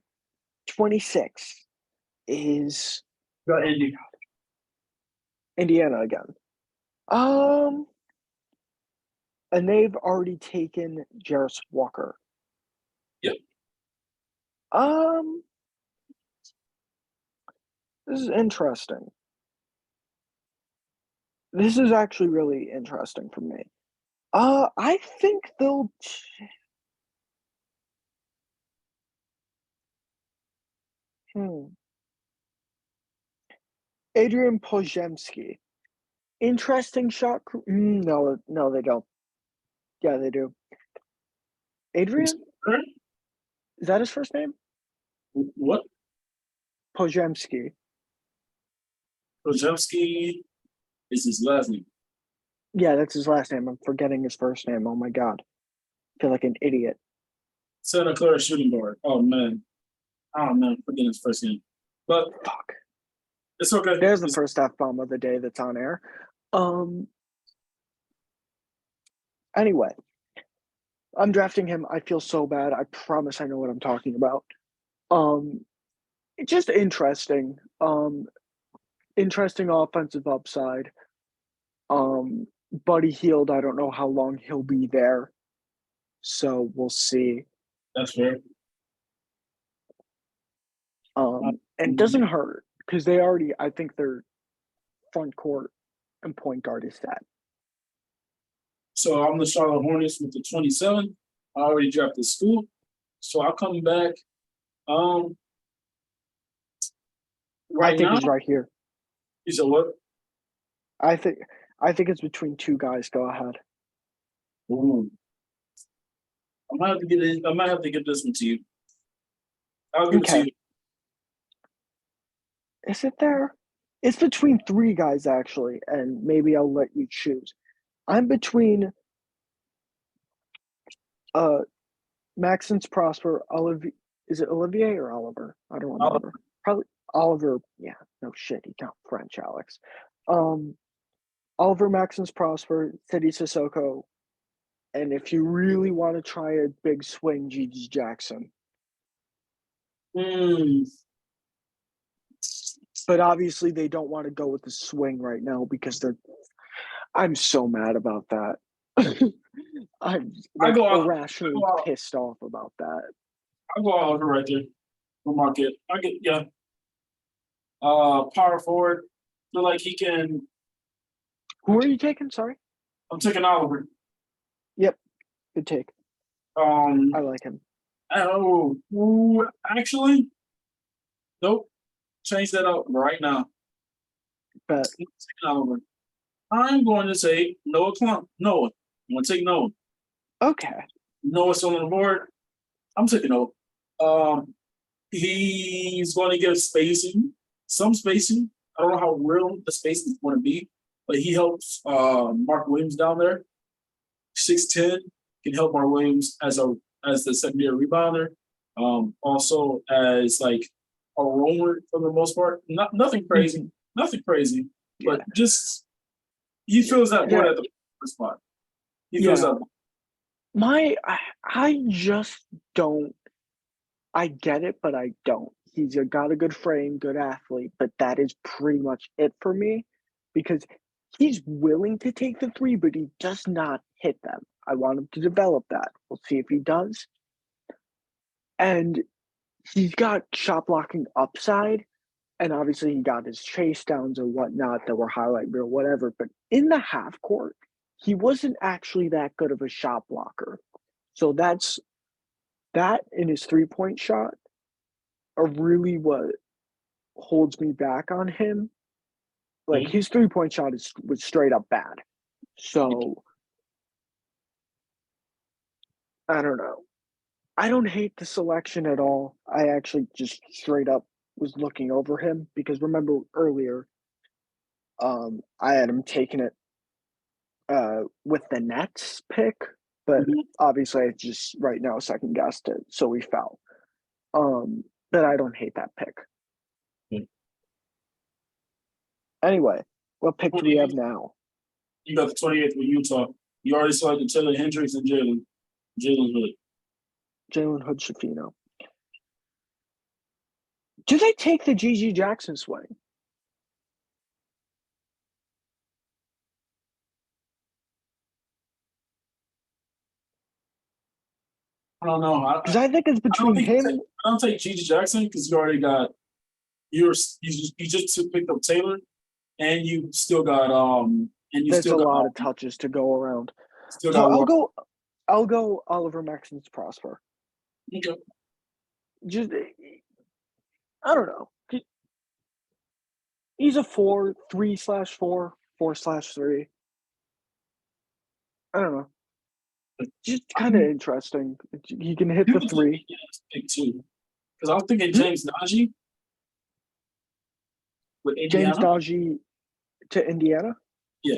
26 is got Indiana again. And they've already taken Jarris Walker. Yep. This is interesting. This is actually really interesting for me. I think they'll. Adrian Pojemski. Interesting shot. No, they don't. Yeah, they do. Adrian? Is that his first name? What? Pojemski. Pojemski is his last name. Yeah, that's his last name. I'm forgetting his first name. Oh my god. I feel like an idiot. Santa Clara shooting guard. Oh man. I'm forgetting his first name. But fuck. It's okay. There's the first F-bomb of the day that's on air. Anyway. I'm drafting him. I feel so bad. I promise I know what I'm talking about. It's just interesting. Interesting offensive upside. Buddy Hield, I don't know how long he'll be there. So we'll see. That's fair. And it doesn't hurt because I think their front court and point guard is set. So I'm the Charlotte Hornets with the 27. I already drafted school. So I'll come back. I think he's right here. You said what? I think I think it's between two guys. Go ahead. Ooh. I might have to get it. I might have to give this one to you. I'll give it to Okay. you. Is it there? It's between three guys actually, and maybe I'll let you choose. I'm between uh Maxence Prosper, Olivier. Is it Olivier or Oliver? I don't I'll, remember. Probably Oliver. Yeah, no shit. He's not French, Alex. Um, Oliver Maxence Prosper, Teddy Sissoko, and if you really want to try a big swing, Gigi Jackson. mm, But obviously, they don't want to go with the swing right now because they're. I'm so mad about that. I'm I like go out. I irrationally go out. pissed off about that. I go out right there for market. I get yeah. Power forward. Feel like he can. Who are you taking? Sorry. I'm taking Oliver. Yep, good take. I Um. like him. Actually, nope. Change that up right now. But I'm taking Oliver. I'm going to say Noah Clump. Noah. I'm going to take Noah. okay, Noah's still on the board. I'm taking Noah. He's going to give spacing, some spacing. I don't know how real the spacing is going to be, but he helps Mark Williams down there. 6'10", can help Mark Williams as the secondary rebounder. Also as like a roamer for the most part. Nothing crazy, nothing crazy, yeah, but just he fills that void yeah, at the spot. He fills yeah. that. I just don't. I get it, but I don't. Got a good frame, good athlete, but that is pretty much it for me because he's willing to take the three, but he does not hit them. I want him to develop that. We'll see if he does. And he's got shot blocking upside, and obviously he got his chase downs or whatnot that were highlight reel, whatever. But in the half court, he wasn't actually that good of a shot blocker. So that in his 3-point shot are really what holds me back on him. Like his 3-point shot was straight up bad. So I don't know. I don't hate the selection at all. I actually just straight up was looking over him because remember earlier, I had him taking it with the Nets pick, but obviously I just right now second guessed it, so we fell. But I don't hate that pick. Anyway, what pick do we have now? You got the 28th with Utah. You already selected Taylor Hendricks and Jalen Hood. Jalen Hood Shafino. Do they take the GG Jackson swing? I don't know. Because I think it's between him. I don't take Gigi Jackson because you already got you just picked up Taylor and you still got That's a lot of touches to go around. still So got I'll one. go. I'll go Oliver Maxence Prosper. Okay. Just I don't know. He's a 4/3/4, 4/3. I don't know. Just kind of interesting. He can hit the three. Pick two. Because I was thinking Hmm? James Najee with James Indiana. Dodgy to Indiana. Yeah.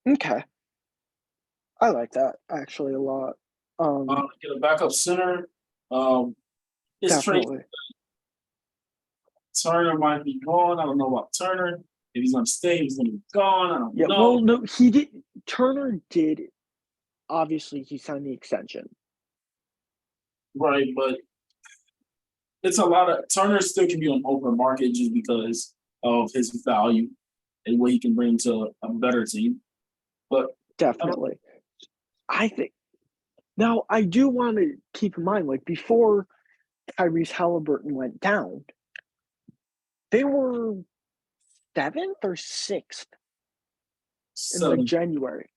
Okay, I like that actually a lot. Get a backup center. It's Trey Definitely. Turner might be gone. I don't know about Turner. If he's gonna stay, he's gonna be gone. I don't Yeah. know. Well, no, he did. Turner did. Obviously, he signed the extension. Right, but it's a lot of Turner still can be on open market just because of his value and what he can bring to a better team. But Definitely. I think now I do want to keep in mind, like before Tyrese Halliburton went down, they were 7th or 6th in like seven, January.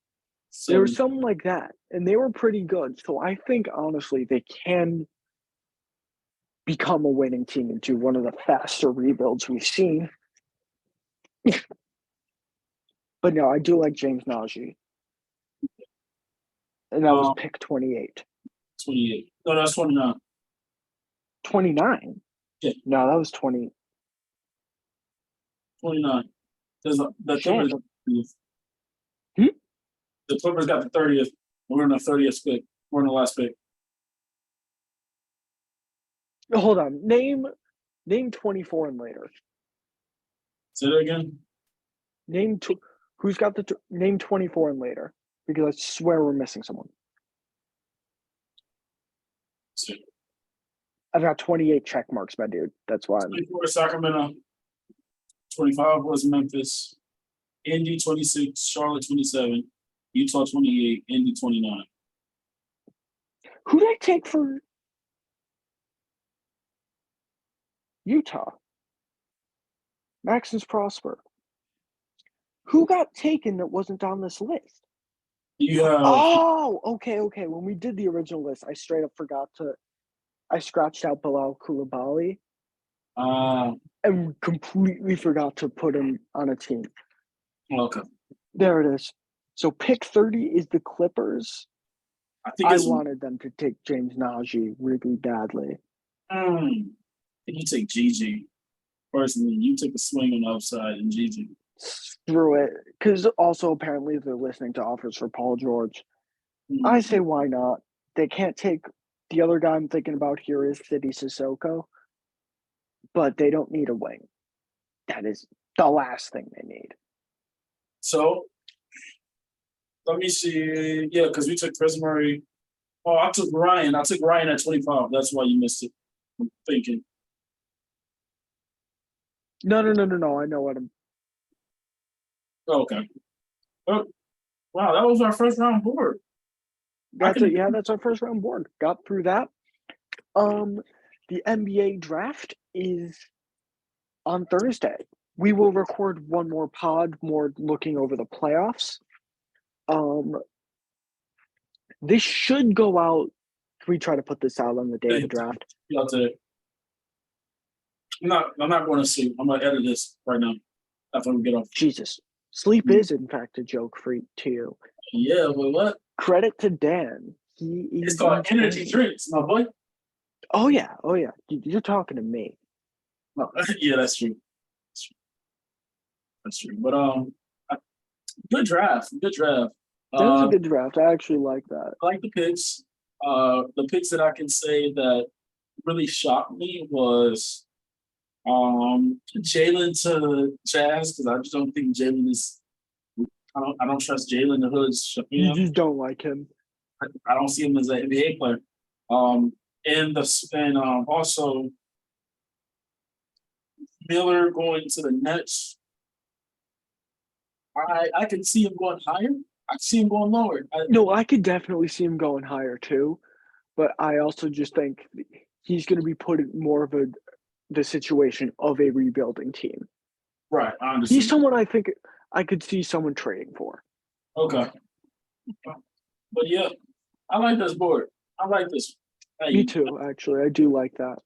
There was seven. something like that, and they were pretty good. So I think honestly they can become a winning team and do one of the faster rebuilds we've seen. But no, I do like James Najee. And that was Um, pick 28. 28. No, that's 29. 29? Yeah, No, that was 20. 29. There's the Shit. Clippers. Hmm? The Clippers got the 30th. We're in the 30th pick. We're in the last pick. Hold on. Name 24 and later. Say that again. Who's got name 24 and later? Because I swear we're missing someone. See. I've got 28 check marks, my dude. That's why 24 Sacramento. 25 was Memphis. Indy 26. Charlotte 27. Utah 28. Indy 29. Who did I take for Utah? Maxence Prosper. Who got taken that wasn't on this list? You have Oh, okay. When we did the original list, I straight up forgot to. I scratched out Bilal Coulibaly and completely forgot to put him on a team. okay. There it is. So pick 30 is the Clippers. I wanted them to take James Najee really badly. You take GG. Personally, you took a swing on the upside and GG. Screw it. Because also apparently they're listening to offers for Paul George. I say why not? They can't take the other guy I'm thinking about here is Fidi Sissoko, but they don't need a wing. That is the last thing they need. So let me see. Yeah, because we took Chris Murray. Oh, I took Ryan. I took Ryan at 25. That's why you missed it. I'm thinking. No. I know what I'm. Oh, okay. Oh, wow, that was our first round board. That's it. Yeah, that's our first round board. Got through that. The NBA draft is on Thursday. We will record one more pod, more looking over the playoffs. This should go out. Can we try to put this out on the day of the draft? Yeah, today. I'm not going to sleep. I'm gonna edit this right now after we get off. Jesus. Sleep is in fact a joke for to you. Yeah, but what? Credit to Dan. It's called energy drinks, my boy. Oh yeah. You're talking to me. No, yeah, that's true. That's true. But good draft. Good draft. That was a good draft. I actually like that. I like the picks. The picks that I can say that really shocked me was Jalen to Jazz, because I just don't think Jalen is. I don't trust Jalen the Hood's. You just don't like him. I don't see him as an NBA player. And also Miller going to the Nets. I can see him going higher. I can see him going lower. I could definitely see him going higher too, but I also just think he's going to be put in more of the situation of a rebuilding team. Right, I understand. He's someone I think I could see someone trading for. Okay. But yeah, I like this board. I like this. Hey, Me too, actually. I do like that.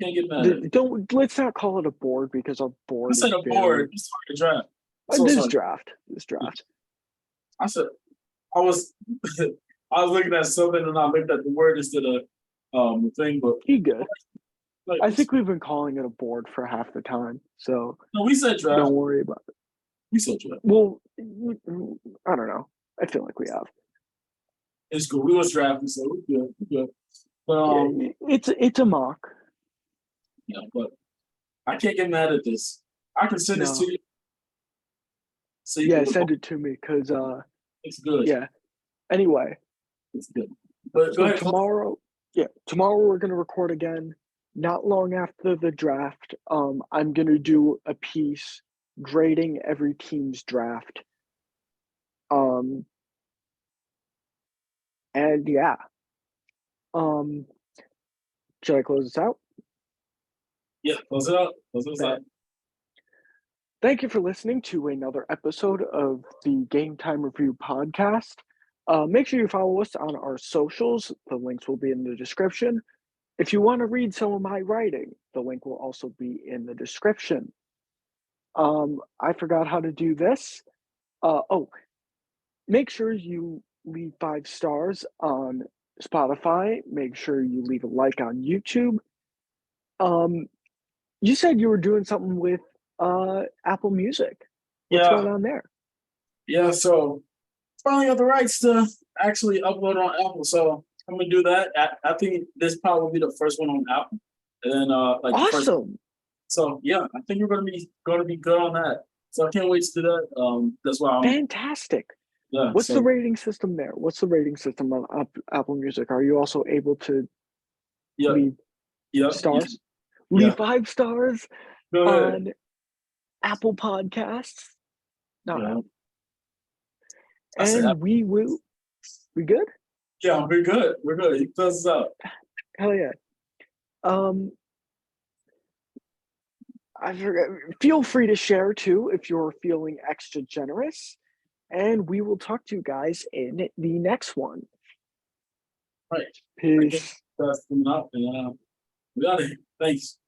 Can't get mad at it. Let's not call it a board because our board I said a board. It's hard to draft. This draft. I said I was looking at something and I looked at the word instead of the thing, but he good. I think we've been calling it a board for half the time, so no, we said draft. Don't worry about it. We said draft. Well, I don't know. I feel like we have. It's good. We was drafting, so we're good. But it's a mock. Yeah, but I can't get mad at this. I can send this to you. So send it to me because it's good. Yeah. Anyway, it's good. But so tomorrow we're gonna record again. Not long after the draft, I'm gonna do a piece grading every team's draft. And yeah. Should I close this out? Yeah, close it out. Close it out. Thank you for listening to another episode of the GameTime Review podcast. Make sure you follow us on our socials. The links will be in the description. If you want to read some of my writing, the link will also be in the description. I forgot how to do this. Make sure you leave 5 stars on Spotify. Make sure you leave a like on YouTube. You said you were doing something with Apple Music. What's going on there? Yeah. So finally got the rights to actually upload on Apple. So I'm gonna do that. I think this probably will be the first one on Apple, and then the first. Awesome. So yeah, I think we're gonna be good on that. So I can't wait to do that. That's why I'm Fantastic. yeah. What's the rating system there? What's the rating system on Apple Music? Are you also able to leave stars? Leave 5 stars on Apple Podcasts. No. And we good? Yeah, we're good. We're good. He thumbs up. Hell yeah. I forget. Feel free to share too if you're feeling extra generous. And we will talk to you guys in the next one. Right. Peace. That's coming up. And we got it. Thanks.